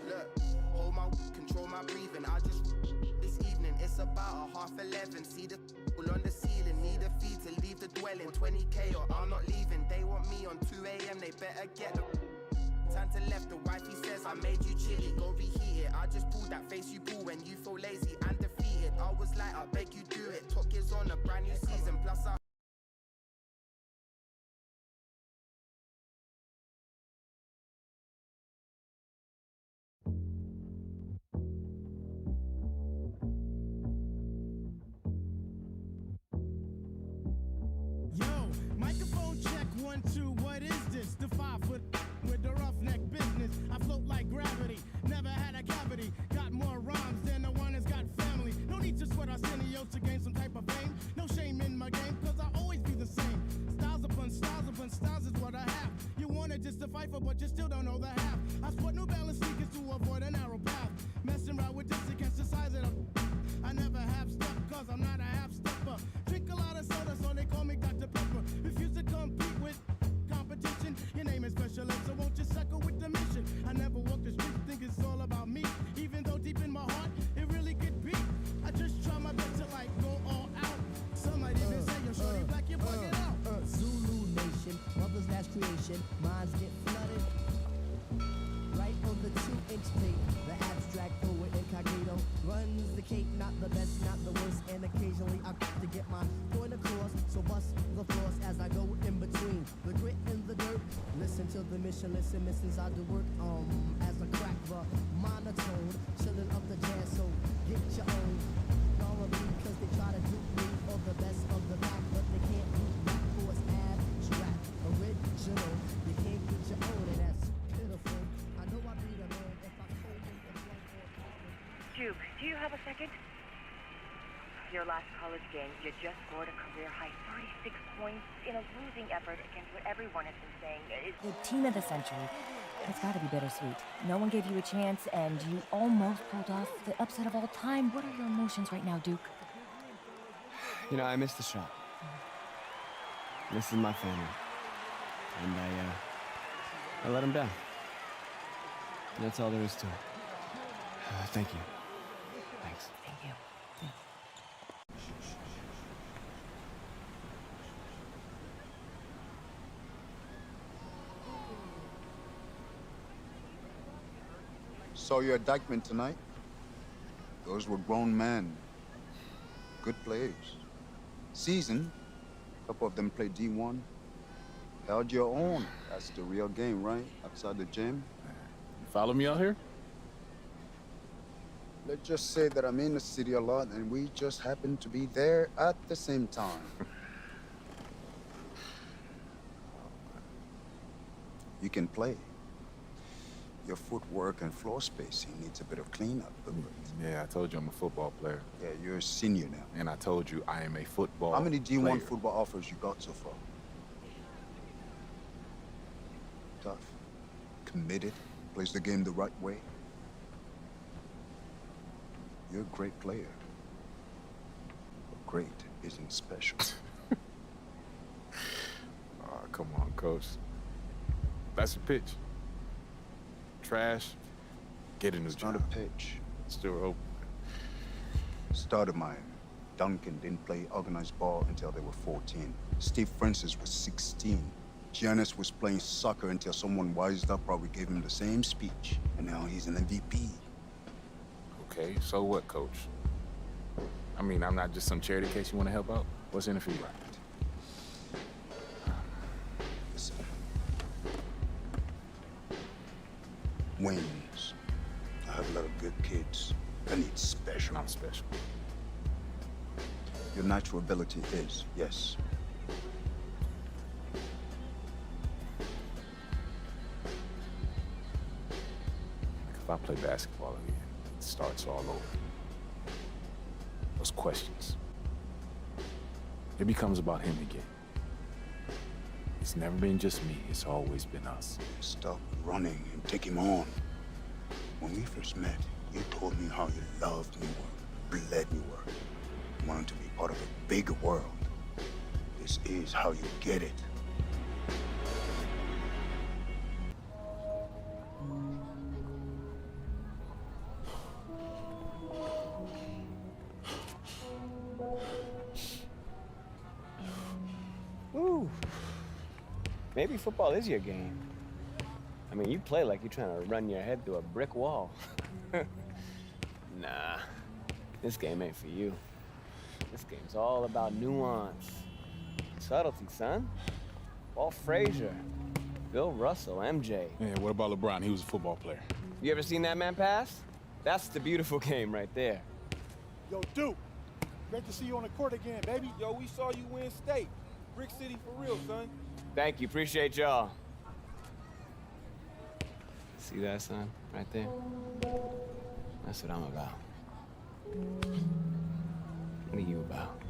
Look, hold my control my breathing. I just this evening, it's about 11:30. See the all on the ceiling, need a fee to leave the dwelling. 20k or I'm not leaving. They want me on 2 a.m. They better get the time to left. The wifey says I made you chilly, go reheat it. I just pulled that face you pull when you feel lazy and defeated. I was like, I beg you do it. Talk is on a brand new season. Plus I Yo, microphone check 1, 2, what is this? The 5 foot with the roughneck business. I float like gravity, never had a cavity. Got more rhymes than the one that's got family. No need to sweat Arsenio to gain some type of fame. No shame in my game, cause I always be the same. Styles upon styles is what I have. You wanted just to fight for, but you still don't know the half. I sport New Balance sneakers to avoid a narrow path. Messing around with this against the size of the I never have step, cause I'm not a half stepper. Drink a lot of soda, so they call me Dr. Pepper. Refuse to compete with competition. Your name is special ed, so won't you suckle with the mission? I never walk the streets, think it's all about me. Even though deep in my heart, it really could be. I just try my best to like go all out. Some might even say you're shorty black, you bug it out. Zulu Nation, mother's last creation, minds get flooded. Right on the 2-inch plate, the abstract poet incognito runs the cake, not the best, not the worst, and occasionally I got to get my point across, so bust the floors as I go in between the grit and the dirt. Listen to the mission, listen, missions I do work as a crack the monotone, chilling up the jazz, so get your own. Normally, because they try to do me or the best of the pack, but they can't do rap for it's abstract, original. You can't get your own, and that's pitiful. I know I'd be the man if I told you the blank or Duke, do you have a second? Your last college game, you just scored a career-high 36 points in a losing effort against what everyone has been saying is... The team of the century. It's gotta be bittersweet. No one gave you a chance, and you almost pulled off the upset of all time. What are your emotions right now, Duke? You know, I missed the shot. This is my family. And I let them down. That's all there is to it. Thank you. Thanks. Thank you. Saw you at Dykeman tonight. Those were grown men. Good players. Seasoned. A couple of them played D1. Held your own. That's the real game, right? Outside the gym. You follow me out here? Let's just say that I'm in the city a lot and we just happen to be there at the same time. You can play. Your footwork and floor spacing needs a bit of cleanup. Yeah, I told you I'm a football player. Yeah, you're a senior now. And I told you I am a football How many D1 player. football offers you got so far? Tough. Committed. Plays the game the right way. You're a great player. But great isn't special. Oh, come on, coach. That's a pitch. Trash. Get in the It's not a pitch. Still open. Stoudemire, Duncan didn't play organized ball until they were 14. Steve Francis was 16. Giannis was playing soccer until someone wised up, probably gave him the same speech. And now he's an MVP. Okay, so what, coach? I mean, I'm not just some charity case you want to help out. What's in it for you? Listen. Wings. I have a lot of good kids. I need special. Not special. Your natural ability is, yes. If I play basketball again, it starts all over. Those questions. It becomes about him again. It's never been just me, it's always been us. Stop running and take him on. When we first met, you told me how you loved New York, bled New York. You wanted to be part of a bigger world. This is how you get it. maybe football is your game. I mean, you play like you're trying to run your head through a brick wall. Nah, this game ain't for you. This game's all about nuance. Subtlety, son. Walt Frazier, Bill Russell, MJ. Yeah, what about LeBron? He was a football player. You ever seen that man pass? That's the beautiful game right there. Yo, Duke, great to see you on the court again, baby. Yo, we saw you win state. Brick City for real, son. Thank you, appreciate y'all. See that, son? Right there? That's what I'm about. What are you about?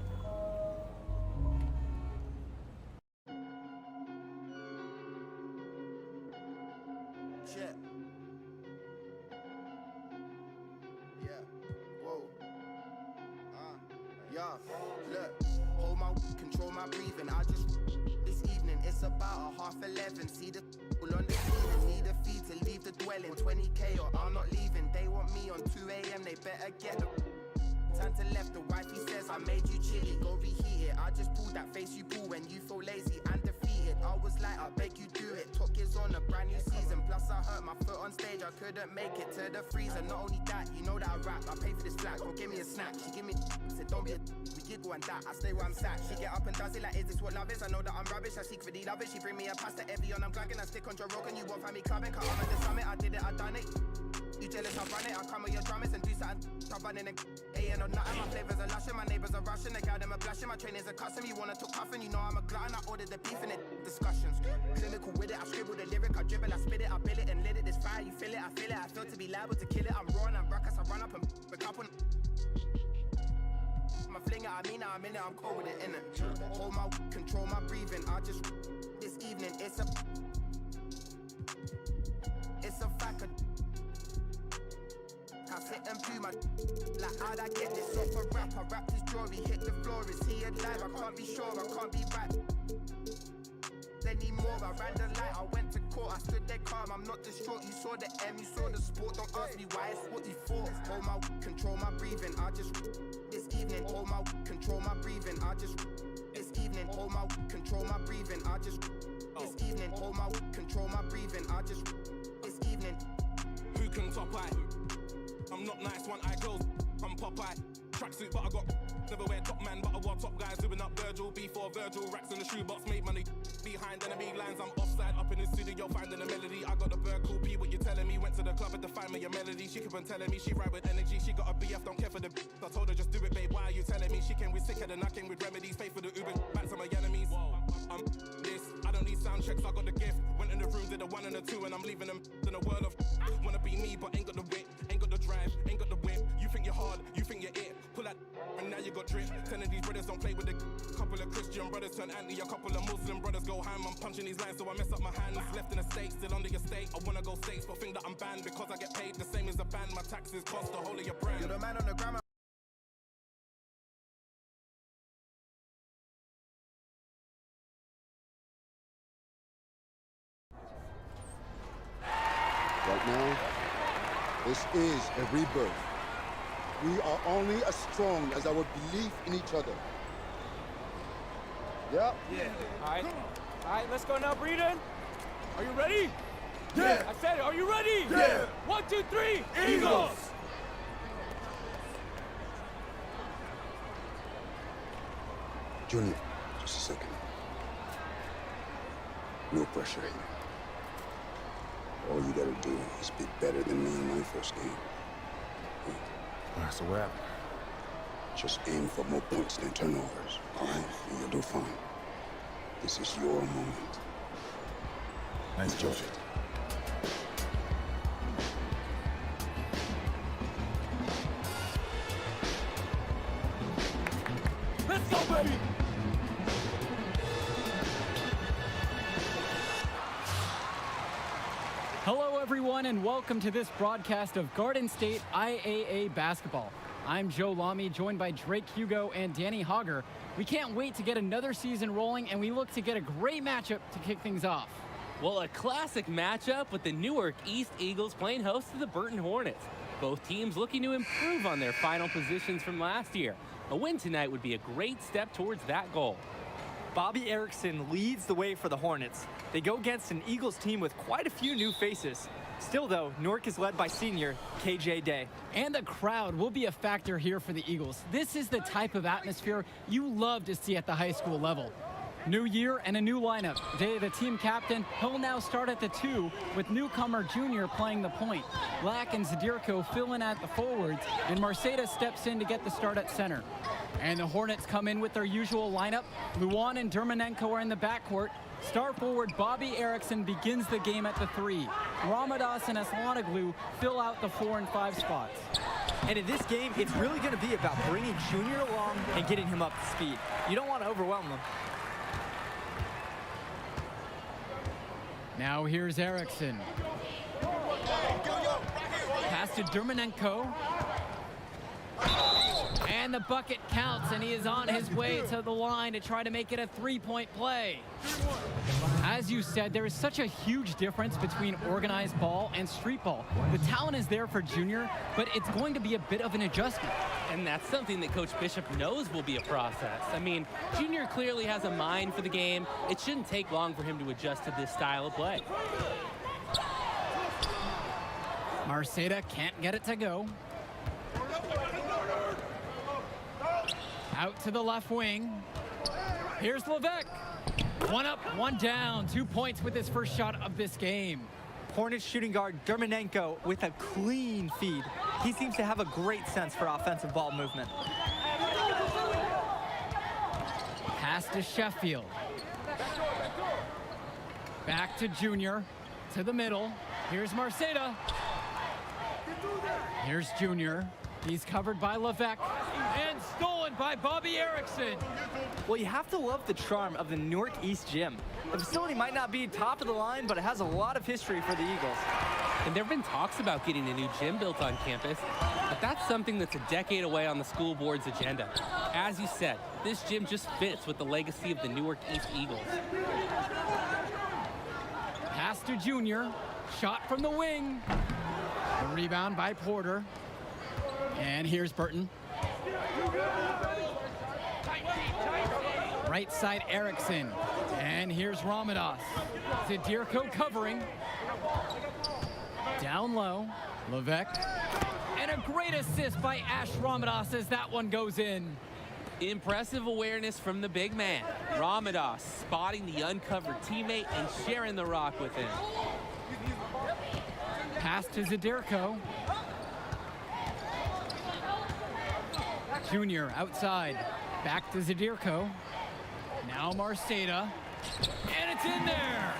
Shit. Yeah. Whoa. Yeah. Look. Hold my control my breathing. I just this evening. It's about 11:30. See the on the ceiling. Need a fee to leave the dwelling. 20K or I'm not leaving. They want me on 2 a.m. They better get the time to left. The wifey says I made you chilly. Go reheat it. I just pulled that face you pull when you feel lazy and defeated. I was like, I beg you do it. Talk is on a brand new season. Plus I hurt my foot on stage. I couldn't make it to the freezer. Not only that, you know that I rap. I pay for this flat. Go give me a snack. She give me said don't be a we giggle and that. I stay where I'm sat. She get up and does it like, is this what love is? I know that I'm rubbish. I seek for the love it. She bring me a pasta Evian. I'm glagging. I stick on Joe Rogan. You won't find me clubbing. Cut on at the summit. I did it. I done it. You jealous, I run it. I come with your drummers and do something. I'm running and A&O nothing. My flavors are lushing. My neighbors are rushing. The guy them are blushing. My trainers are custom. You wanna talk puffin'. You know I'm a glutton. I ordered the beef in it. Discussions. Clinical with it. I scribble the lyric. I dribble. I spit it. I bill it and lit it. This fire. You feel it. I feel it. I feel to be liable to kill it. I'm raw and I'm ruckus. I run up and pick up on. My flinger. I mean, I'm in it. I'm cold with it, innit? Hold my control my breathing. I just this evening. It's a fact. I sit and do my like how'd I get this off a rap? I rapped his jewelry, hit the floor. Is he alive? I can't be sure, I can't be right anymore. I ran the light, I went to court, I stood there calm. I'm not distraught. You saw the M, you saw the sport. Don't ask me why, it's what you thought. Hold my control my breathing. I just this evening. Hold my control my breathing. I just this evening. Hold my control my breathing. I just this evening. Hold my control my breathing. I just this evening. Who can top eye? I'm not nice, one eye girls, I'm Popeye. Tracksuit, but I got never wear top man, but I wore top guys. Doing up Virgil, before Virgil, racks in the shoebox, made money. Behind enemy lines, I'm offside, up in the studio, finding a melody. I got the bird, cool P, what you telling me? Went to the club and to find me a melody. She keep on telling me she ride with energy. She got a BF, don't care for the I told her just do it, babe, why are you telling me? She came with sicker than I came with remedies. Pay for the Uber, back to my enemies. I'm this, I don't need sound checks, I got the gift. Went in the room, did a 1 and a 2, and I'm leaving them in a world of wanna be me, but ain't got the wit, ain't got the drive, ain't got the whip. You think you're hard, you think you're it. Pull out and now you got drip. 10 of these brothers don't play with a couple of Christian brothers turn anti, a couple of Muslim brothers go ham. I'm punching these lines so I mess up my hands. Left in the States, still under your state. I wanna go states, but think that I'm banned because I get paid the same as a band. My taxes cost the whole of your brand. You're the man on the grammar. Right now, this is a rebirth. We are only as strong as our belief in each other. Yeah? Yeah. All right, let's go now, Breeden. Are you ready? Yeah. I said it. Are you ready? Yeah. 1, 2, 3. Eagles. Junior, just a second. No pressure here. All you gotta do is be better than me in my first game. So what happened? Just aim for more points than turnovers, all right? And you'll do fine. This is your moment. Nice job. Let's go, baby. Hello, everyone, and welcome to this broadcast of Garden State IAA basketball. I'm Joe Lamy, joined by Drake Hugo and Danny Hogger. We can't wait to get another season rolling, and we look to get a great matchup to kick things off. Well, a classic matchup with the Newark East Eagles playing host to the Burton Hornets. Both teams looking to improve on their final positions from last year. A win tonight would be a great step towards that goal. Bobby Erickson leads the way for the Hornets. They go against an Eagles team with quite a few new faces. Still, though, Newark is led by senior KJ Day. And the crowd will be a factor here for the Eagles. This is the type of atmosphere you love to see at the high school level. New year and a new lineup. Day, the team captain, he'll now start at the 2 with newcomer Junior playing the point. Lack and Zadirko fill in at the forwards, and Marceda steps in to get the start at center. And the Hornets come in with their usual lineup. Luan and Dermanenko are in the backcourt. Star forward Bobby Erickson begins the game at the 3. Ramadas and Aslanoglu fill out the 4 and 5 spots. And in this game, it's really going to be about bringing Junior along and getting him up to speed. You don't want to overwhelm him. Now here's Erickson. Pass to Dermanenko. And the bucket counts, and he is on his way to the line to try to make it a 3-point play. As you said, there is such a huge difference between organized ball and street ball. The talent is there for Junior, but it's going to be a bit of an adjustment. And that's something that Coach Bishop knows will be a process. I mean, Junior clearly has a mind for the game. It shouldn't take long for him to adjust to this style of play. Marceda can't get it to go. Out to the left wing. Here's Levesque. 1 up, 1 down. 2 points with his first shot of this game. Hornets shooting guard Dermanenko with a clean feed. He seems to have a great sense for offensive ball movement. Pass to Sheffield. Back to Junior. To the middle. Here's Marceda. Here's Junior. He's covered by Levesque and stolen by Bobby Erickson. Well, you have to love the charm of the Newark East Gym. The facility might not be top of the line, but it has a lot of history for the Eagles. And there have been talks about getting a new gym built on campus, but that's something that's a decade away on the school board's agenda. As you said, this gym just fits with the legacy of the Newark East Eagles. Pass to Junior. Shot from the wing. A rebound by Porter. And here's Burton. Right side Erickson. And here's Ramadas. Zadirko covering. Down low. Levesque. And a great assist by Ash Ramadas as that one goes in. Impressive awareness from the big man. Ramadas spotting the uncovered teammate and sharing the rock with him. Pass to Zadirko. Junior outside. Back to Zadirko. Now Marceda. And it's in there!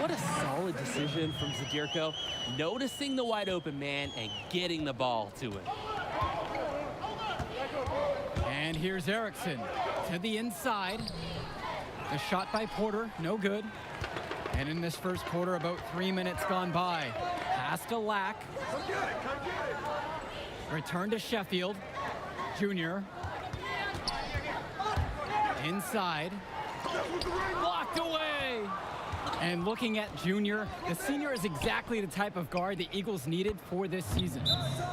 What a solid decision from Zadirko. Noticing the wide open man and getting the ball to him. And here's Erickson to the inside. The shot by Porter, no good. And in this first quarter, about 3 minutes gone by. Pass to Lack. Return to Sheffield. Junior. Inside. Blocked away. And looking at Junior, the senior is exactly the type of guard the Eagles needed for this season.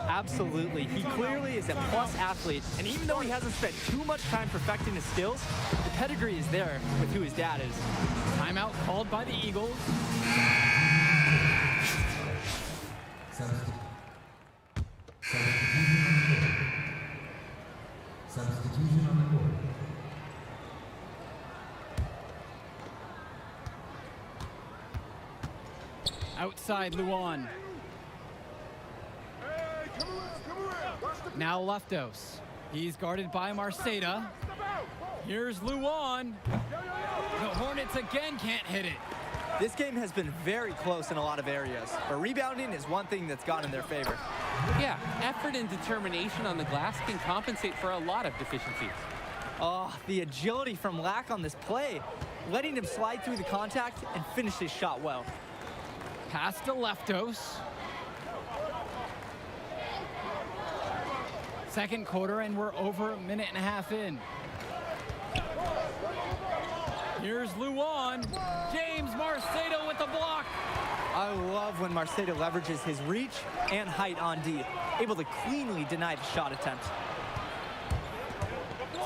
Absolutely. He clearly is a plus athlete, and even though he hasn't spent too much time perfecting his skills, the pedigree is there with who his dad is. Timeout called by the Eagles. Substitution on the court. Outside Luan. Now Leftos. He's guarded by Marceda. Here's Luan. The Hornets again can't hit it. This game has been very close in a lot of areas, but rebounding is one thing that's gone in their favor. Yeah, effort and determination on the glass can compensate for a lot of deficiencies. Oh, the agility from Lack on this play, letting him slide through the contact and finish his shot well. Pass to Leftos. Second quarter, and we're over a minute and a half in. Here's Luan. James Marceda with the block. I love when Marceda leverages his reach and height on D, able to cleanly deny the shot attempt.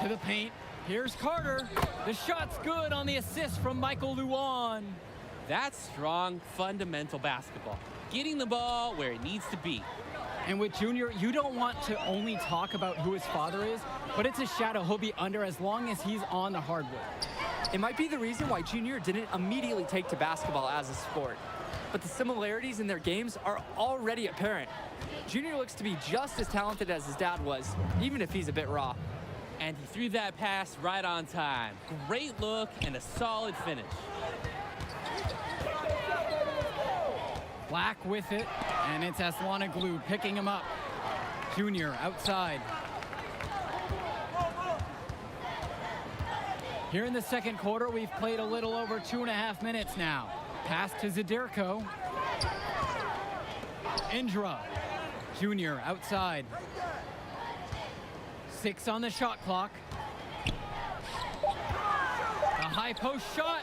To the paint. Here's Carter. The shot's good on the assist from Michael Luan. That's strong, fundamental basketball. Getting the ball where it needs to be. And with Junior, you don't want to only talk about who his father is, but it's a shadow he'll be under as long as he's on the hardwood. It might be the reason why Junior didn't immediately take to basketball as a sport. But the similarities in their games are already apparent. Junior looks to be just as talented as his dad was, even if he's a bit raw. And he threw that pass right on time. Great look and a solid finish. Black with it, and it's Aslanoglu picking him up. Junior outside. Here in the second quarter, we've played a little over 2.5 minutes now. Pass to Zadirko. Indra. Junior outside. 6 on the shot clock. A high post shot.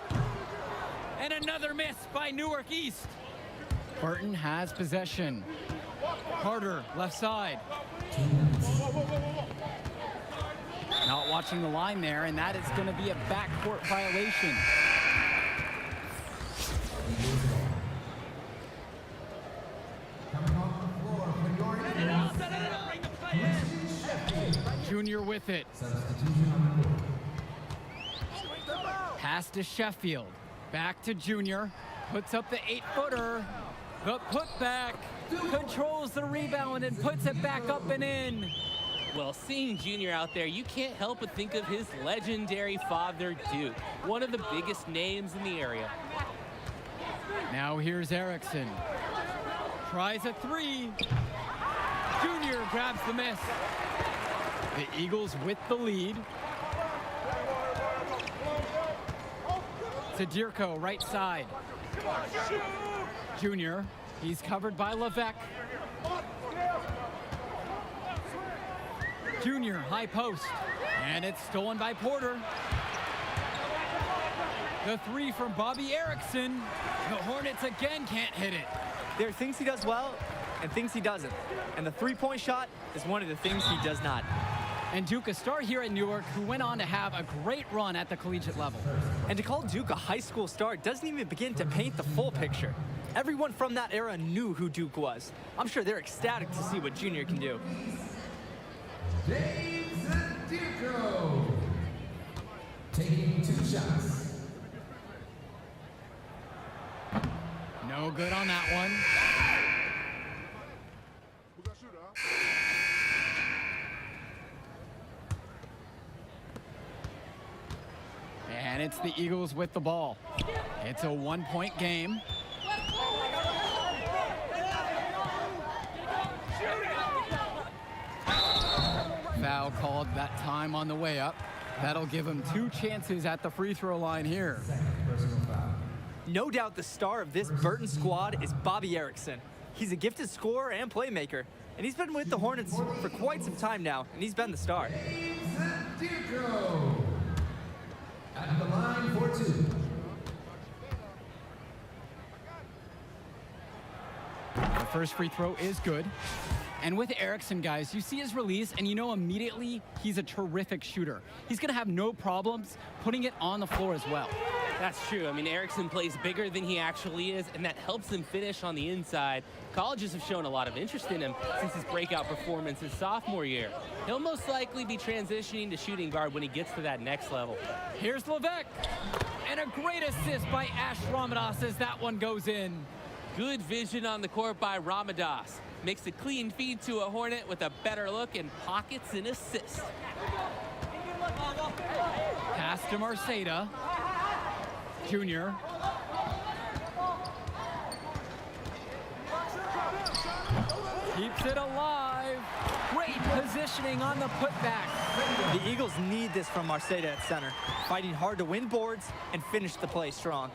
And another miss by Newark East. Burton has possession. Carter, left side. Not watching the line there, and that is going to be a backcourt violation. Junior with it. Pass to Sheffield. Back to Junior. Puts up the 8-footer. The putback. Controls the rebound and puts it back up and in. Well, seeing Junior out there, you can't help but think of his legendary father, Duke, one of the biggest names in the area. Now here's Erickson. Tries a 3. Junior grabs the miss. The Eagles with the lead. Zadirko, right side. Junior, he's covered by Levesque. Junior, high post, and it's stolen by Porter. The 3 from Bobby Erickson. The Hornets again can't hit it. There are things he does well and things he doesn't. And the three-point shot is one of the things he does not. And Duke, a star here at Newark, who went on to have a great run at the collegiate level. And to call Duke a high school star doesn't even begin to paint the full picture. Everyone from that era knew who Duke was. I'm sure they're ecstatic to see what Junior can do. James Zadirko taking 2 shots. No good on that one. And it's the Eagles with the ball. It's a 1-point game. Foul called that time on the way up. That'll give him 2 chances at the free throw line here. No doubt the star of this Burton squad is Bobby Erickson. He's a gifted scorer and playmaker, and he's been with the Hornets for quite some time now, and he's been the star. Zadirko at the line for 2. The first free throw is good. And with Erickson, guys, you see his release and you know immediately he's a terrific shooter. He's going to have no problems putting it on the floor as well. That's true. I mean, Erickson plays bigger than he actually is, and that helps him finish on the inside. Colleges have shown a lot of interest in him since his breakout performance his sophomore year. He'll most likely be transitioning to shooting guard when he gets to that next level. Here's Levesque. And a great assist by Ash Ramadas as that one goes in. Good vision on the court by Ramadas. Makes a clean feed to a Hornet with a better look and pockets an assist. Pass to Marceda. Junior. Keeps it alive. Great positioning on the putback. The Eagles need this from Marceda at center, fighting hard to win boards and finish the play strong.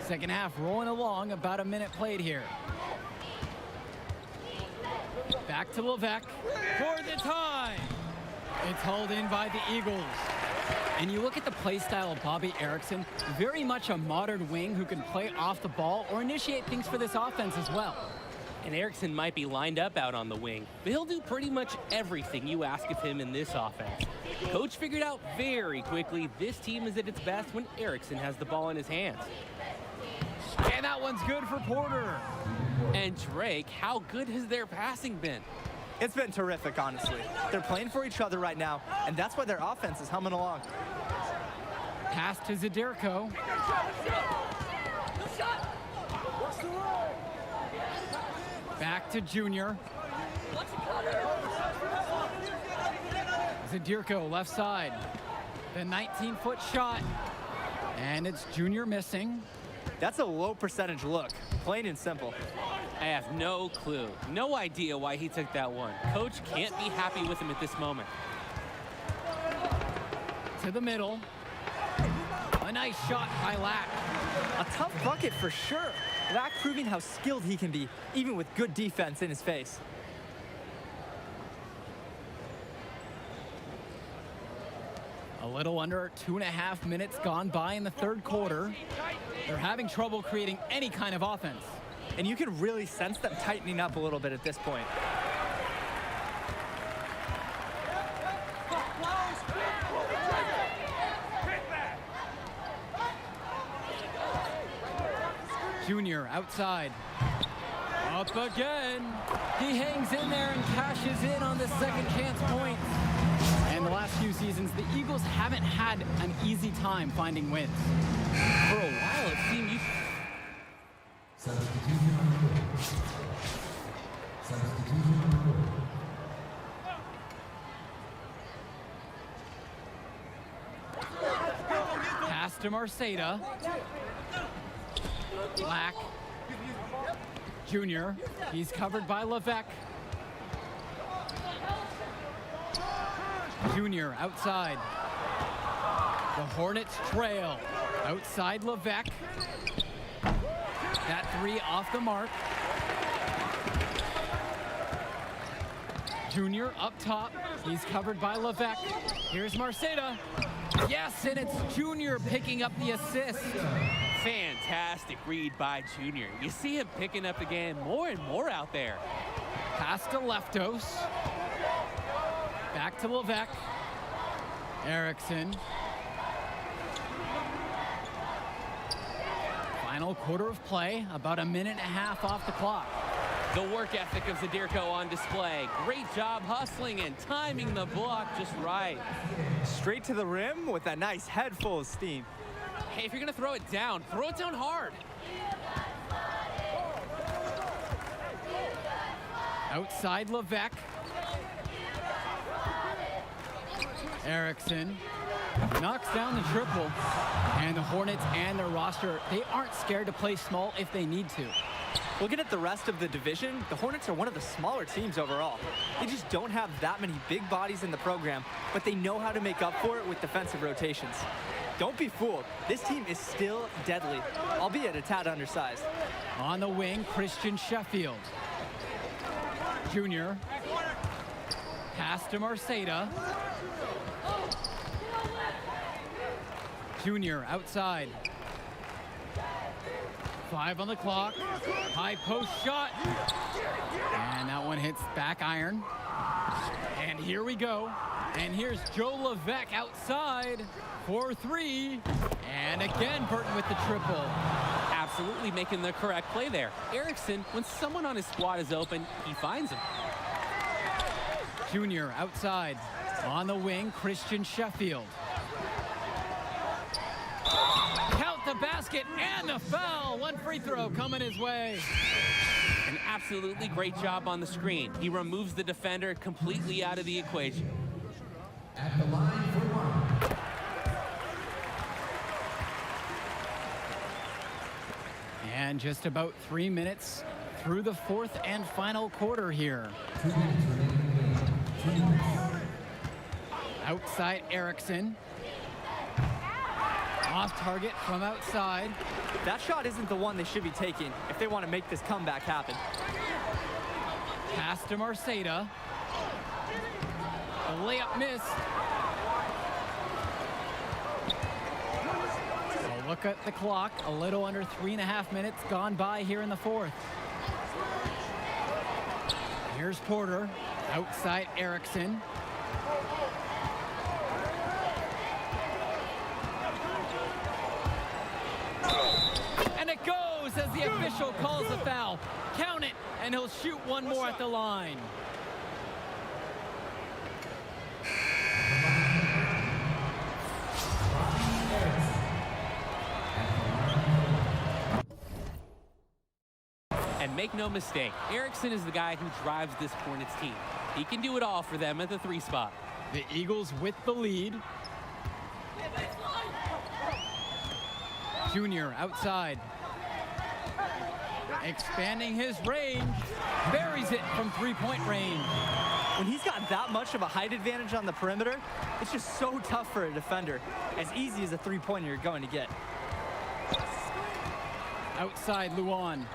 Second half rolling along, about a minute played here. Back to Levesque for the tie. It's hauled in by the Eagles. And you look at the play style of Bobby Erickson, very much a modern wing who can play off the ball or initiate things for this offense as well. And Erickson might be lined up out on the wing, but he'll do pretty much everything you ask of him in this offense. Coach figured out very quickly this team is at its best when Erickson has the ball in his hands. And that one's good for Porter. And Drake, how good has their passing been? It's been terrific, honestly. They're playing for each other right now, and that's why their offense is humming along. Pass to Zadirko. Back to Junior. Zadirko left side. The 19-foot shot. And it's Junior missing. That's a low percentage look, plain and simple. I have no clue, no idea why he took that one. Coach can't be happy with him at this moment. To the middle. A nice shot by Lack. A tough bucket for sure. Lack proving how skilled he can be, even with good defense in his face. A little under 2.5 minutes gone by in the third quarter. They're having trouble creating any kind of offense. And you can really sense them tightening up a little bit at this point. Junior outside. Up again. He hangs in there and cashes in on the second chance point. And the last few seasons, the Eagles haven't had an easy time finding wins. For a while, it seemed you... Pass to Marceda. Black. Junior. He's covered by Levesque. Junior outside. The Hornets trail. Outside Levesque. That three off the mark. Junior up top. He's covered by Levesque. Here's Marceda. Yes, and it's Junior picking up the assist. Fantastic read by Junior. You see him picking up the game more and more out there. Pass to Leftos. Back to Levesque. Erickson. Final quarter of play, about 1.5 minutes off the clock. The work ethic of Zadirko on display. Great job hustling and timing the block just right. Straight to the rim with a nice head full of steam. Hey, if you're gonna throw it down hard. Outside Levesque. Erickson knocks down the triple. And the Hornets and their roster, they aren't scared to play small if they need to. Looking at the rest of the division, the Hornets are one of the smaller teams overall. They just don't have that many big bodies in the program, but they know how to make up for it with defensive rotations. Don't be fooled. This team is still deadly, albeit a tad undersized. On the wing, Christian Sheffield. Junior. Pass to Marceda. Junior outside. 5 on the clock. High post shot. And that one hits back iron. And here we go. And here's Joe Levesque outside for 3. And again, Burton with the triple. Absolutely making the correct play there. Erickson, when someone on his squad is open, he finds him. Junior outside. On the wing, Christian Sheffield. Count the basket and the foul. One free throw coming his way. An absolutely great job on the screen. He removes the defender completely out of the equation. At the line for one. And just about 3 minutes through the fourth and final quarter here. 2 minutes remaining in the game. 2 minutes. Outside Erickson. Off target from outside. That shot isn't the one they should be taking if they want to make this comeback happen. Pass to Marceda. The layup missed. So look at the clock. A little under 3.5 minutes gone by here in the fourth. Here's Porter, outside Erickson. And it goes as the official calls the foul. Count it, and he'll shoot one more at the line. And make no mistake, Erickson is the guy who drives this Hornets team. He can do it all for them at the 3 spot. The Eagles with the lead. Junior outside. Expanding his range. Buries it from 3-point range. When he's got that much of a height advantage on the perimeter, it's just so tough for a defender. As easy as a 3-pointer you're going to get. Outside Luan.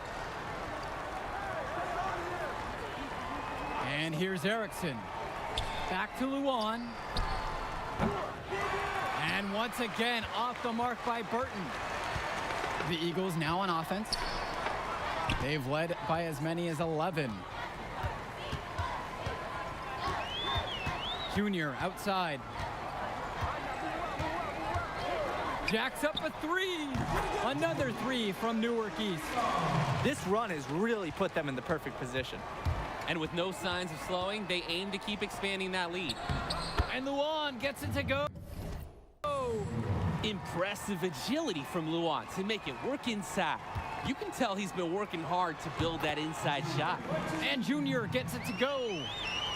And here's Erickson. Back to Luan. And once again, off the mark by Burton. The Eagles now on offense. They've led by as many as 11. Junior outside. Jacks up a 3. Another 3 from Newark East. This run has really put them in the perfect position. And with no signs of slowing, they aim to keep expanding that lead. And Luan gets it to go. Impressive agility from Luan to make it work inside. You can tell he's been working hard to build that inside shot. And Junior gets it to go.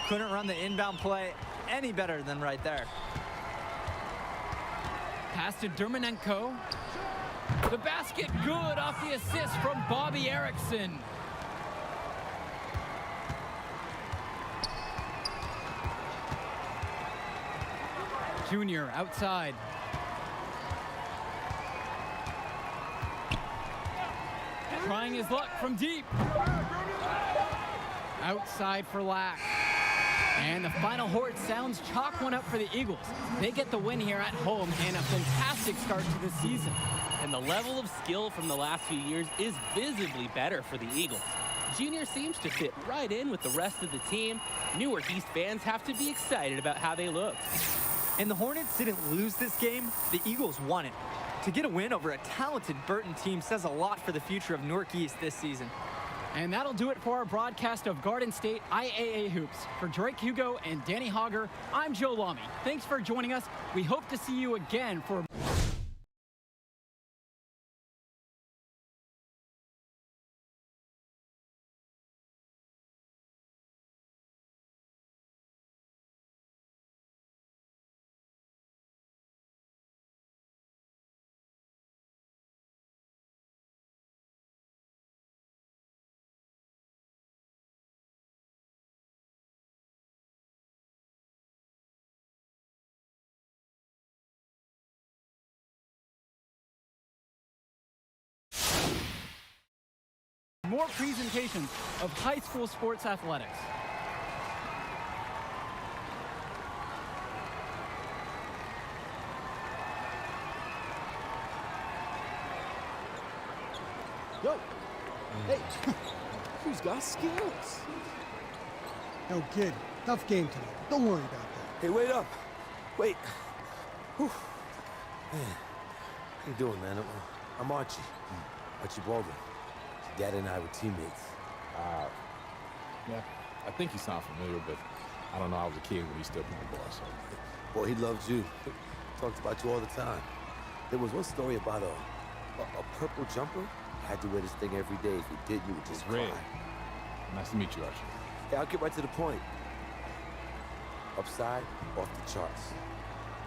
Couldn't run the inbound play any better than right there. Pass to Dermanenko. The basket good off the assist from Bobby Erickson. Junior outside. Trying his luck from deep. Outside for Lack. And the final horn sounds chalk one up for the Eagles. They get the win here at home and a fantastic start to the season. And the level of skill from the last few years is visibly better for the Eagles. Junior seems to fit right in with the rest of the team. Newark East fans have to be excited about how they look. And the Hornets didn't lose this game, the Eagles won it. To get a win over a talented Burton team says a lot for the future of Newark East this season. And that'll do it for our broadcast of Garden State IAA Hoops. For Drake Hugo and Danny Hogger, I'm Joe Lamy. Thanks for joining us. We hope to see you again for more presentations of high school sports athletics. Yo, hey, who's got skills? Yo, kid, tough game today. Don't worry about that. Hey, wait up. Wait. Whew. Man, how you doing, man? I'm Archie. Archie Baldwin. Dad and I were teammates. Yeah, I think you sound familiar, but I don't know. I was a kid when he still played ball, so. Boy, he loved you. Talked about you all the time. There was one story about a purple jumper. You had to wear this thing every day. If you did, you would just Red. cry. Nice to meet you, Archie. Hey, I'll get right to the point. Upside, off the charts.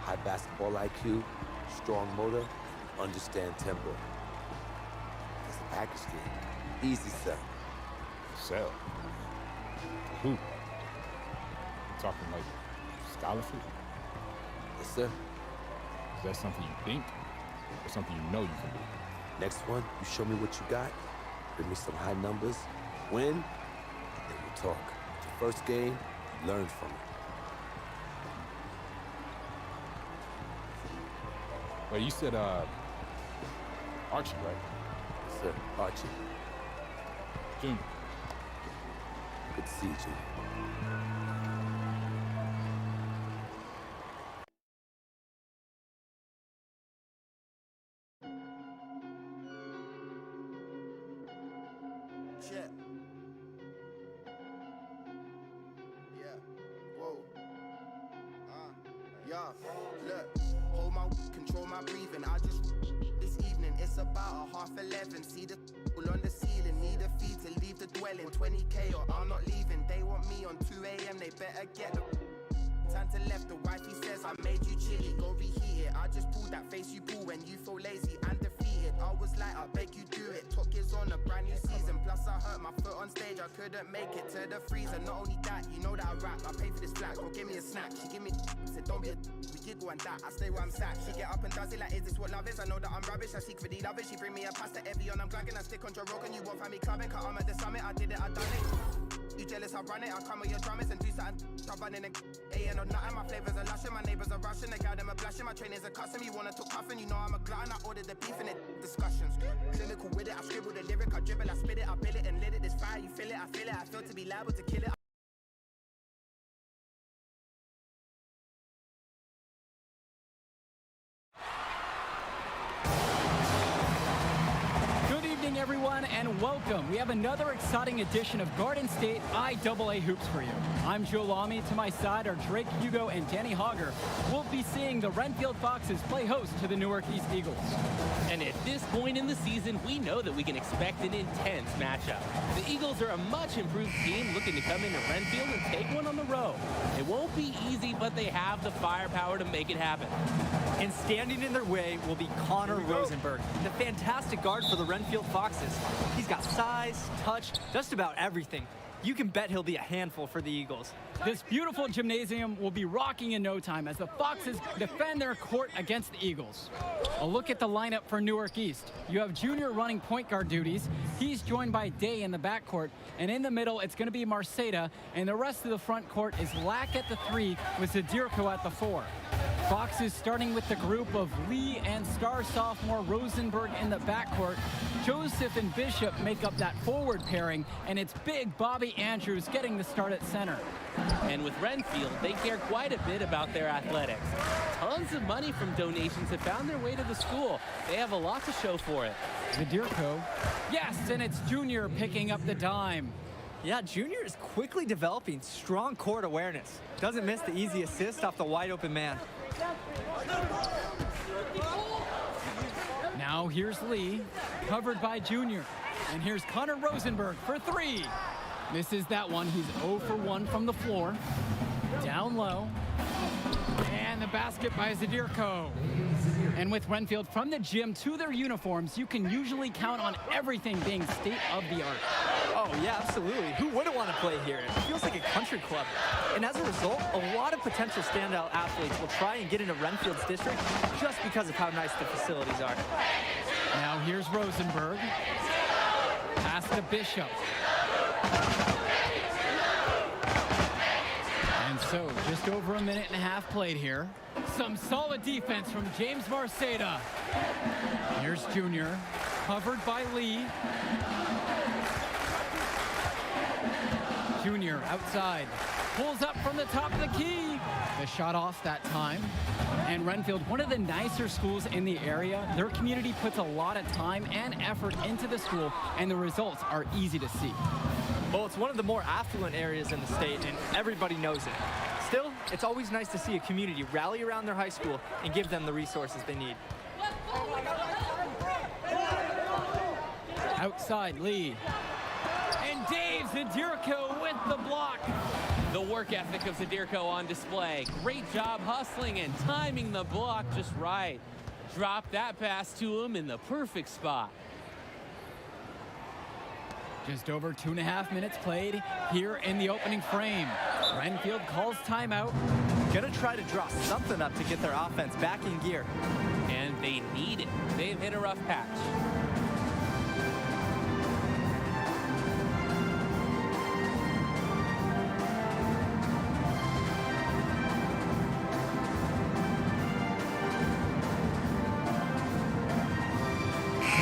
High basketball IQ, strong motor, understand tempo. That's the package game. Easy sell. Sell? Who? You talking like scholarship? Yes, sir. Is that something you think or something you know you can do? Next one, you show me what you got, bring me some high numbers, win, then we'll talk. The first game, you learn from it. Well, you said, Archie, right? Yes, sir. Archie. Junior. Good See you, Junior. Shit. Yeah. Whoa. Yeah. Look. Hold my control my breathing. I just this evening. It's about 11:30. See the all on the ceiling. Need a fee to leave the dwelling. 20K or I'm not leaving. They want me on 2 a.m. They better get the time to left. The wifey says I made you chilly. Go reheat it. I just pulled that face you pull when you feel lazy and defeated. I was like, I beg you do it. Talk is on a brand new season. Plus I hurt my foot on stage. I couldn't make it to the freezer. Not only that, you know that I rap. I pay for this flat. Go give me a snack. She give me said don't be a we giggle and that. I stay where I'm sat. She get up and does it like, is this what love is? I know that I'm rubbish. I seek for the love it. She bring me a pasta Evian. I'm glagging. I stick on Joe Rogan. You won't find me clubbing. Cause I'm at the summit. I did it. I done it. You jealous? I run it. I come with your drummers and do something. Stop running and ain't or nothing. My flavors are lushing. My neighbors are rushing. The guy them are blushing. My trainers are custom. You wanna talk cuffing? You know I'm a glutton. I ordered the beef in it. Discussions. Clinical with it. I scribble the lyric. I dribble. I spit it. I bill it and lit it. This fire. You feel it. I feel it. I feel to be liable to kill it. Everyone, and welcome. We have another exciting edition of Garden State IAA Hoops for you. I'm Joe Lamy. To my side are Drake Hugo and Danny Hogger. We'll be seeing the Renfield Foxes play host to the Newark East Eagles. And at this point in the season, we know that we can expect an intense matchup. The Eagles are a much improved team looking to come into Renfield and take one on the road. It won't be easy, but they have the firepower to make it happen. And standing in their way will be Connor Rosenberg, the fantastic guard for the Renfield Foxes. He's got size, touch, just about everything. You can bet he'll be a handful for the Eagles. This beautiful gymnasium will be rocking in no time as the Foxes defend their court against the Eagles. A look at the lineup for Newark East. You have Junior running point guard duties. He's joined by Day in the backcourt. And in the middle, it's going to be Marceda. And the rest of the front court is Lack at the 3 with Zadirko at the 4. Foxes starting with the group of Lee and star sophomore Rosenberg in the backcourt. Joseph and Bishop make up that forward pairing, and it's big Bobby Andrews getting the start at center. And with Renfield, they care quite a bit about their athletics. Tons of money from donations have found their way to the school. They have a lot to show for it. Zadirko. Yes, and it's Junior picking up the dime. Yeah, Junior is quickly developing strong court awareness. Doesn't miss the easy assist off the wide open man. Now here's Lee, covered by Junior. And here's Connor Rosenberg for 3. Misses that one. He's 0 for 1 from the floor. Down low. And the basket by Zadirko. And with Renfield from the gym to their uniforms, you can usually count on everything being state of the art. Oh, yeah, absolutely. Who wouldn't want to play here? It feels like a country club. And as a result, a lot of potential standout athletes will try and get into Renfield's district just because of how nice the facilities are. Now here's Rosenberg. Pass to Bishop. And so, just over a minute and a half played here. Some solid defense from James Marceda. Here's Junior, covered by Lee. Junior outside, pulls up from the top of the key. The shot off that time. And Renfield, one of the nicer schools in the area. Their community puts a lot of time and effort into the school, and the results are easy to see. Well, it's one of the more affluent areas in the state, and everybody knows it. Still, it's always nice to see a community rally around their high school and give them the resources they need. Outside Lee. And Dave Zadirko with the block. The work ethic of Zadirko on display. Great job hustling and timing the block just right. Drop that pass to him in the perfect spot. Just over 2.5 minutes played here in the opening frame. Renfield calls timeout. Gonna try to draw something up to get their offense back in gear. And they need it. They've hit a rough patch.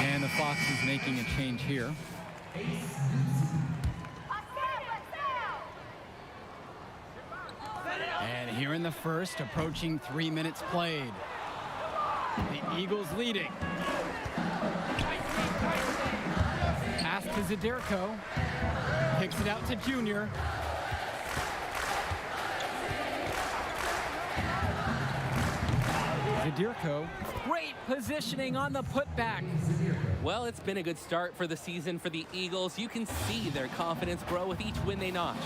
And the Fox is making a change here. the first, approaching 3 minutes played. The Eagles leading. Pass to Zadirko. Kicks it out to Junior. Zadirko. Great positioning on the putback. Well, it's been a good start for the season for the Eagles. You can see their confidence grow with each win they notch.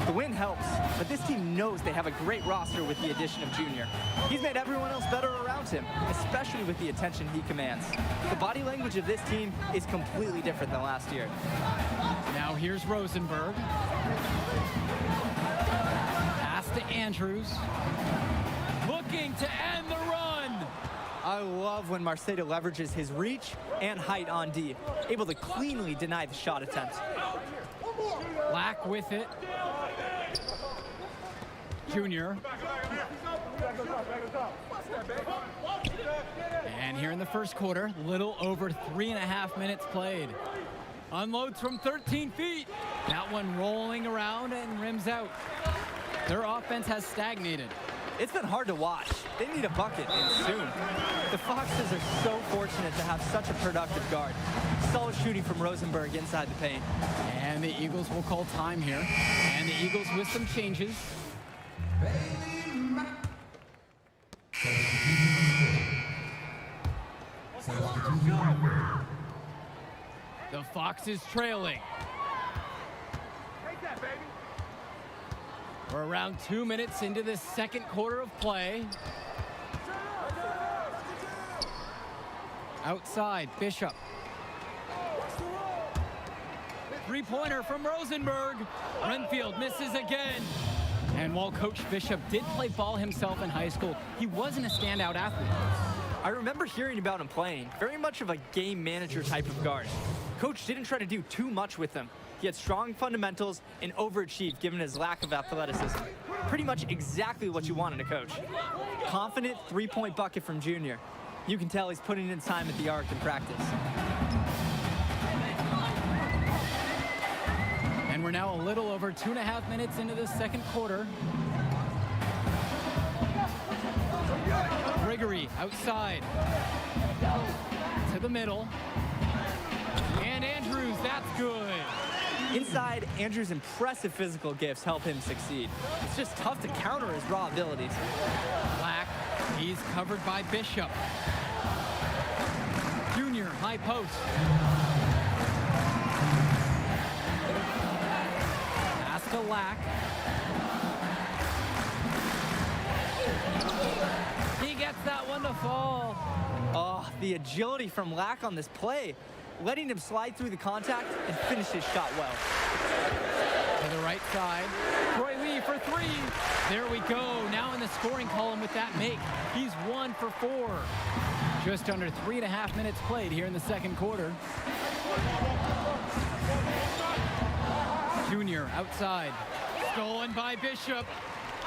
The win helps, but this team knows they have a great roster with the addition of Junior. He's made everyone else better around him, especially with the attention he commands. The body language of this team is completely different than last year. Now here's Rosenberg. Pass to Andrews. Looking to end the run. I love when Marcelo leverages his reach and height on D, able to cleanly deny the shot attempt. Lack with it. Junior. And here in the first quarter, little over 3.5 minutes played. Unloads from 13 feet. That one rolling around and rims out. Their offense has stagnated. It's been hard to watch. They need a bucket, and soon. The Foxes are so fortunate to have such a productive guard. Solid shooting from Rosenberg inside the paint. And the Eagles will call time here. And the Eagles with some changes. The Foxes trailing. We're around 2 minutes into the second quarter of play. Outside, Bishop. Three-pointer from Rosenberg. Renfield misses again. And while Coach Bishop did play ball himself in high school, he wasn't a standout athlete. I remember hearing about him playing, very much of a game manager type of guard. Coach didn't try to do too much with him. He had strong fundamentals and overachieved given his lack of athleticism. Pretty much exactly what you want in a coach. Confident three-point bucket from Junior. You can tell he's putting in time at the arc in practice. And we're now a little over 2.5 minutes into the second quarter. Gregory outside. To the middle. And Andrews, that's good. Inside, Andrews' impressive physical gifts help him succeed. It's just tough to counter his raw abilities. Black, he's covered by Bishop. Junior, high post. Pass to Lack. He gets that one to fall. Oh, the agility from Lack on this play, letting him slide through the contact and finish his shot well. To the right side, Troy Lee for three. There we go, now in the scoring column with that make. He's 1 for 4. Just under 3.5 minutes played here in the second quarter. Junior outside, stolen by Bishop.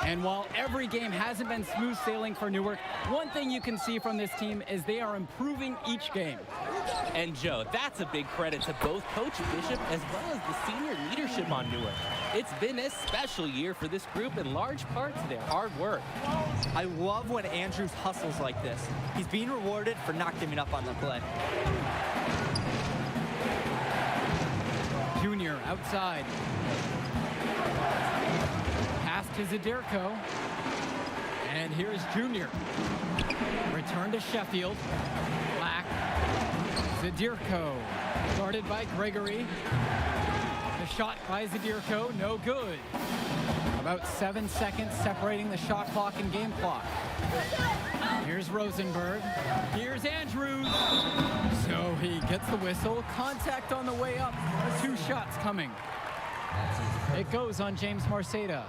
And while every game hasn't been smooth sailing for Newark, one thing you can see from this team is they are improving each game. And Joe, that's a big credit to both Coach Bishop as well as the senior leadership on Newark. It's been a special year for this group in large part to their hard work. I love when Andrews hustles like this. He's being rewarded for not giving up on the play. Junior outside. Pass to Zadirko. And here's Junior. Return to Sheffield. Black. Zadirko. Guarded by Gregory. The shot by Zadirko, no good. About 7 seconds separating the shot clock and game clock. Here's Rosenberg. Here's Andrews. So he gets the whistle. Contact on the way up. 2 shots coming. It goes on James Marceda.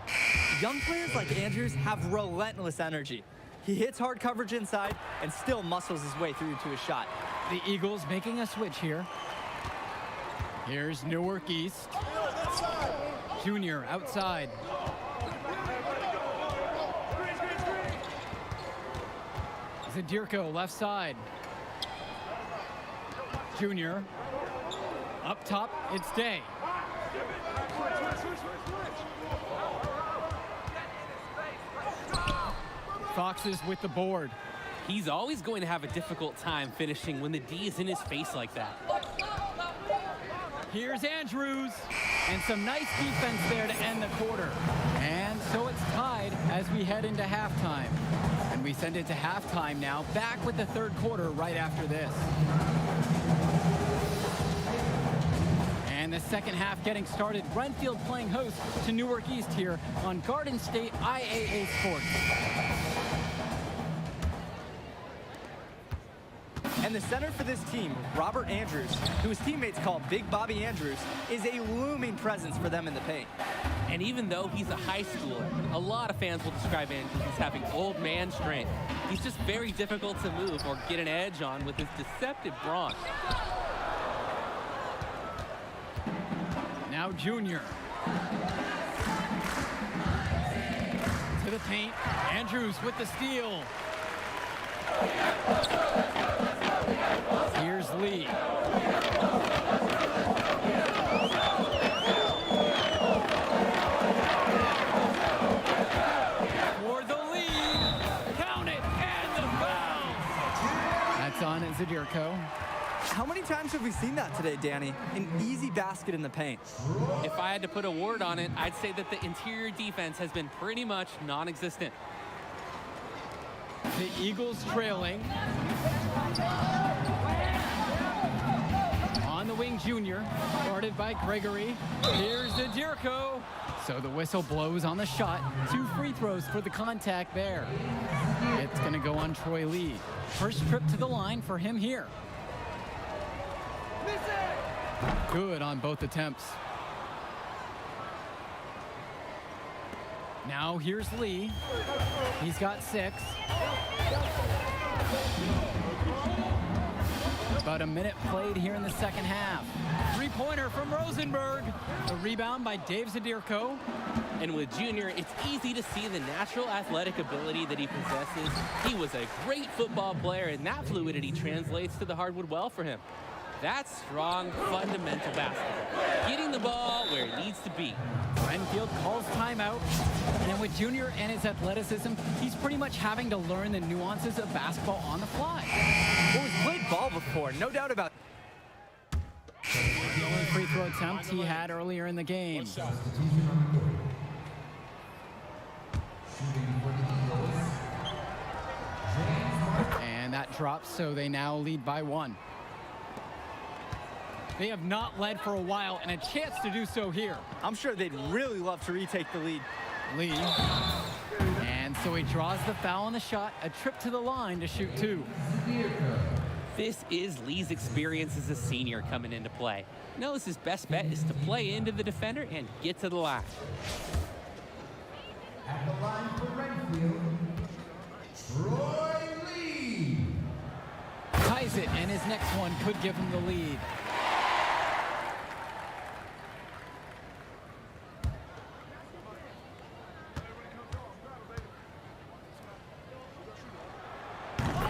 Young players like Andrews have relentless energy. He hits hard coverage inside and still muscles his way through to his shot. The Eagles making a switch here. Here's Newark East. Junior outside. Zadirko left side. Junior. Up top, it's Day. Foxes with the board. He's always going to have a difficult time finishing when the D is in his face like that. Here's Andrews, and some nice defense there to end the quarter. And so it's tied as we head into halftime. And we send it to halftime now, back with the third quarter right after this. And the second half getting started. Renfield playing host to Newark East here on Garden State IAA Sports. And the center for this team, Robert Andrews, who his teammates call Big Bobby Andrews, is a looming presence for them in the paint. And even though he's a high schooler, a lot of fans will describe Andrews as having old man strength. He's just very difficult to move or get an edge on with his deceptive brawn. Now Junior. To the paint. Andrews with the steal. Here's Lee. For the lead. Count it, and the foul. That's on Zadirko. How many times have we seen that today, Danny? An easy basket in the paint. If I had to put a word on it, I'd say that the interior defense has been pretty much non-existent. The Eagles trailing. On the wing, Junior, guarded by Gregory. Here's Zadirko. So the whistle blows on the shot. 2 free throws for the contact there. It's going to go on Troy Lee. First trip to the line for him here. Good on both attempts. Now here's Lee. He's got 6. About a minute played here in the second half. Three-pointer from Rosenberg. The rebound by Dave Zadirko. And with Junior, it's easy to see the natural athletic ability that he possesses. He was a great football player, and that fluidity translates to the hardwood well for him. That's strong, fundamental basketball. Getting the ball where it needs to be. Renfield calls timeout. And with Junior and his athleticism, he's pretty much having to learn the nuances of basketball on the fly. Well, he's played ball before, no doubt about it. The only free throw attempt he had earlier in the game. And that drops, so they now lead by 1. They have not led for a while, and a chance to do so here. I'm sure they'd really love to retake the lead. Lee. And so he draws the foul on the shot, a trip to the line to shoot 2. This is Lee's experience as a senior coming into play. Knows his best bet is to play into the defender and get to the line. At the line for Renfield, Troy Lee. Ties it, and his next one could give him the lead.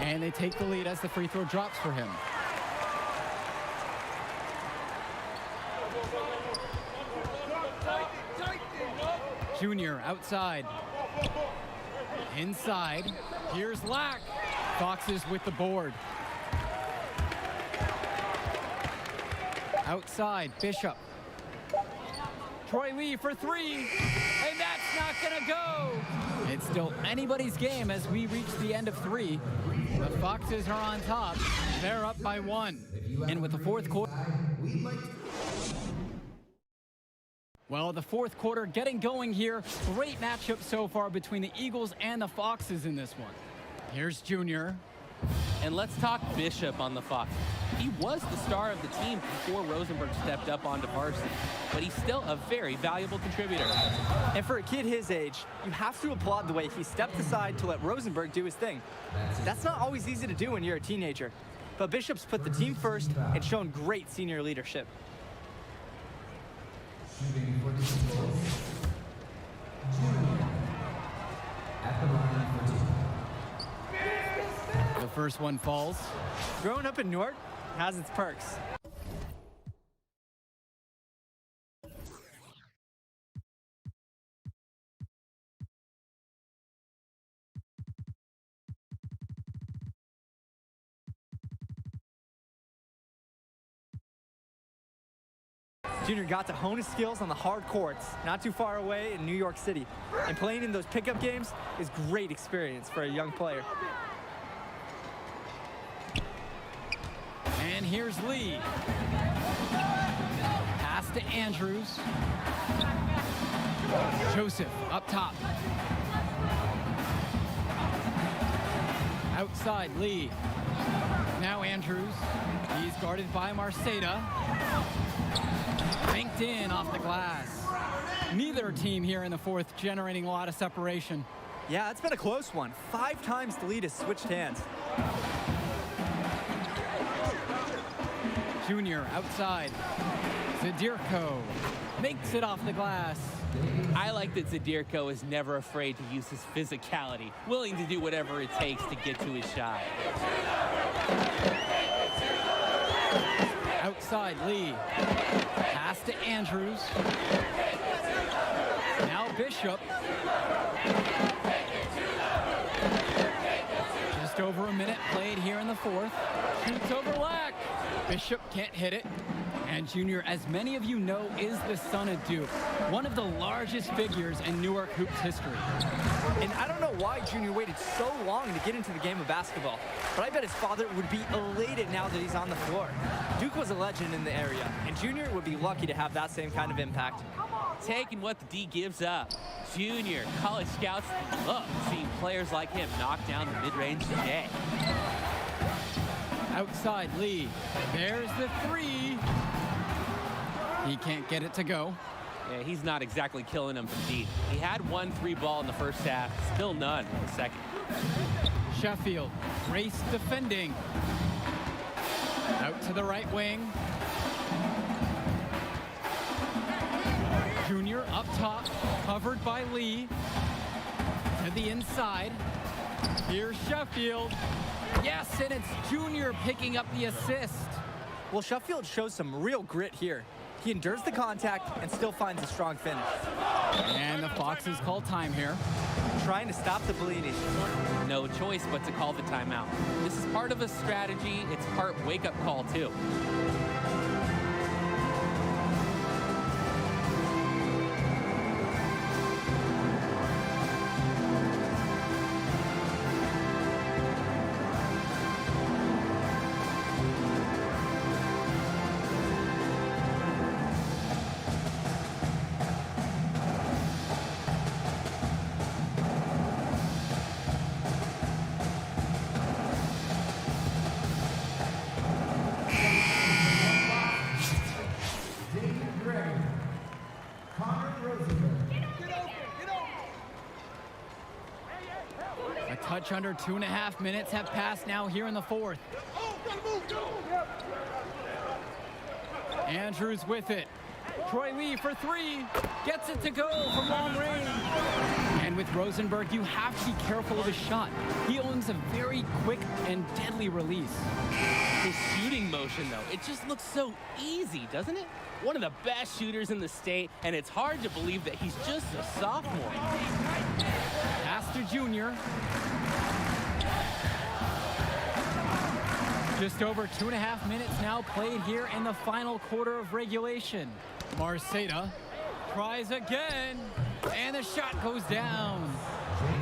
And they take the lead as the free throw drops for him. Junior outside. Inside. Here's Lack. Foxes with the board. Outside, Bishop. Troy Lee for 3, and that's not gonna go. It's still anybody's game as we reach the end of 3. The Foxes are on top. They're up by 1. And with the fourth quarter, well, the fourth quarter getting going here. Great matchup so far between the Eagles and the Foxes in this one. Here's Junior. And let's talk Bishop on the Fox. He was the star of the team before Rosenberg stepped up onto varsity, but he's still a very valuable contributor. And for a kid his age, you have to applaud the way he stepped aside to let Rosenberg do his thing. That's not always easy to do when you're a teenager. But Bishop's put the team first and shown great senior leadership. Shooting for the Eagles, Junior. At the line for 2. The first one falls. Growing up in Newark has its perks. Junior got to hone his skills on the hard courts, not too far away in New York City. And playing in those pickup games is great experience for a young player. And here's Lee. Pass to Andrews. Joseph up top. Outside Lee. Now Andrews. He's guarded by Marceda. Banked in off the glass. Neither team here in the fourth generating a lot of separation. Yeah, it's been a close one. 5 times the lead has switched hands. Junior outside. Zadirko makes it off the glass. I like that Zadirko is never afraid to use his physicality, willing to do whatever it takes to get to his shot. Outside Lee. Pass to Andrews. Now Bishop. Just over a minute played here in the fourth. Shoots over Lack. Bishop can't hit it. And Junior, as many of you know, is the son of Duke, one of the largest figures in Newark hoops history. And I don't know why Junior waited so long to get into the game of basketball, but I bet his father would be elated now that he's on the floor. Duke was a legend in the area, and Junior would be lucky to have that same kind of impact. Taking what the D gives up. Junior, college scouts love seeing players like him knock down the mid-range today. Outside Lee. There's the three. He can't get it to go. Yeah, he's not exactly killing him from deep. He had 1 3-ball in the first half, still none in the second. Sheffield, race defending. Out to the right wing. Junior up top, covered by Lee. To the inside. Here's Sheffield. Yes, and it's Junior picking up the assist. Well, Sheffield shows some real grit here. He endures the contact and still finds a strong finish. And the Foxes call time here. Trying to stop the bleeding. No choice but to call the timeout. This is part of a strategy. It's part wake-up call, too. Touch under 2.5 minutes have passed now here in the fourth. Andrews with it. Troy Lee for 3. Gets it to go from long range. And with Rosenberg, you have to be careful of his shot. He owns a very quick and deadly release. His shooting motion, though, it just looks so easy, doesn't it? One of the best shooters in the state, and it's hard to believe that he's just a sophomore. Pass to Junior. Just over 2.5 minutes now played here in the final quarter of regulation. Marceda tries again, and the shot goes down.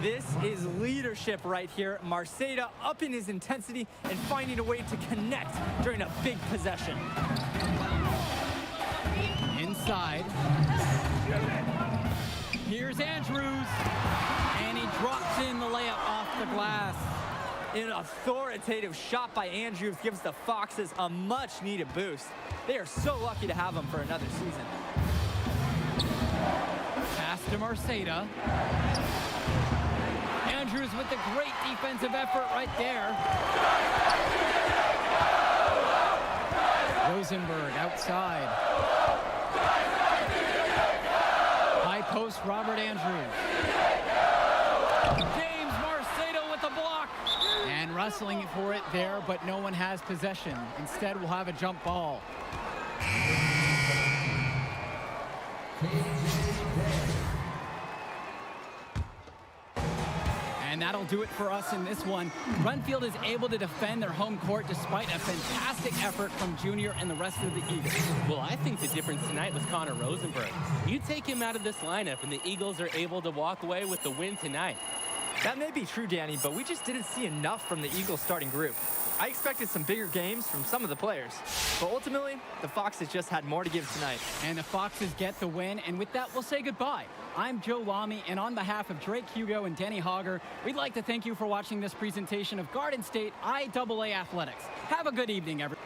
This is leadership right here. Marceda upping his intensity and finding a way to connect during a big possession. Inside. Here's Andrews, and he drops in the layup off the glass. An authoritative shot by Andrews gives the Foxes a much-needed boost. They are so lucky to have him for another season. Pass to Marceda. Andrews with the great defensive effort right there. Rosenberg outside. High post, Robert Andrews. James Marceda with the block. And wrestling for it there, but no one has possession. Instead, we'll have a jump ball. And that'll do it for us in this one. Renfield is able to defend their home court despite a fantastic effort from Junior and the rest of the Eagles. Well, I think the difference tonight was Connor Rosenberg. You take him out of this lineup, and the Eagles are able to walk away with the win tonight. That may be true, Danny, but we just didn't see enough from the Eagles starting group. I expected some bigger games from some of the players, but ultimately, the Foxes just had more to give tonight. And the Foxes get the win, and with that, we'll say goodbye. I'm Joe Lamy, and on behalf of Drake Hugo and Danny Hogger, we'd like to thank you for watching this presentation of Garden State IAA Athletics. Have a good evening, everyone.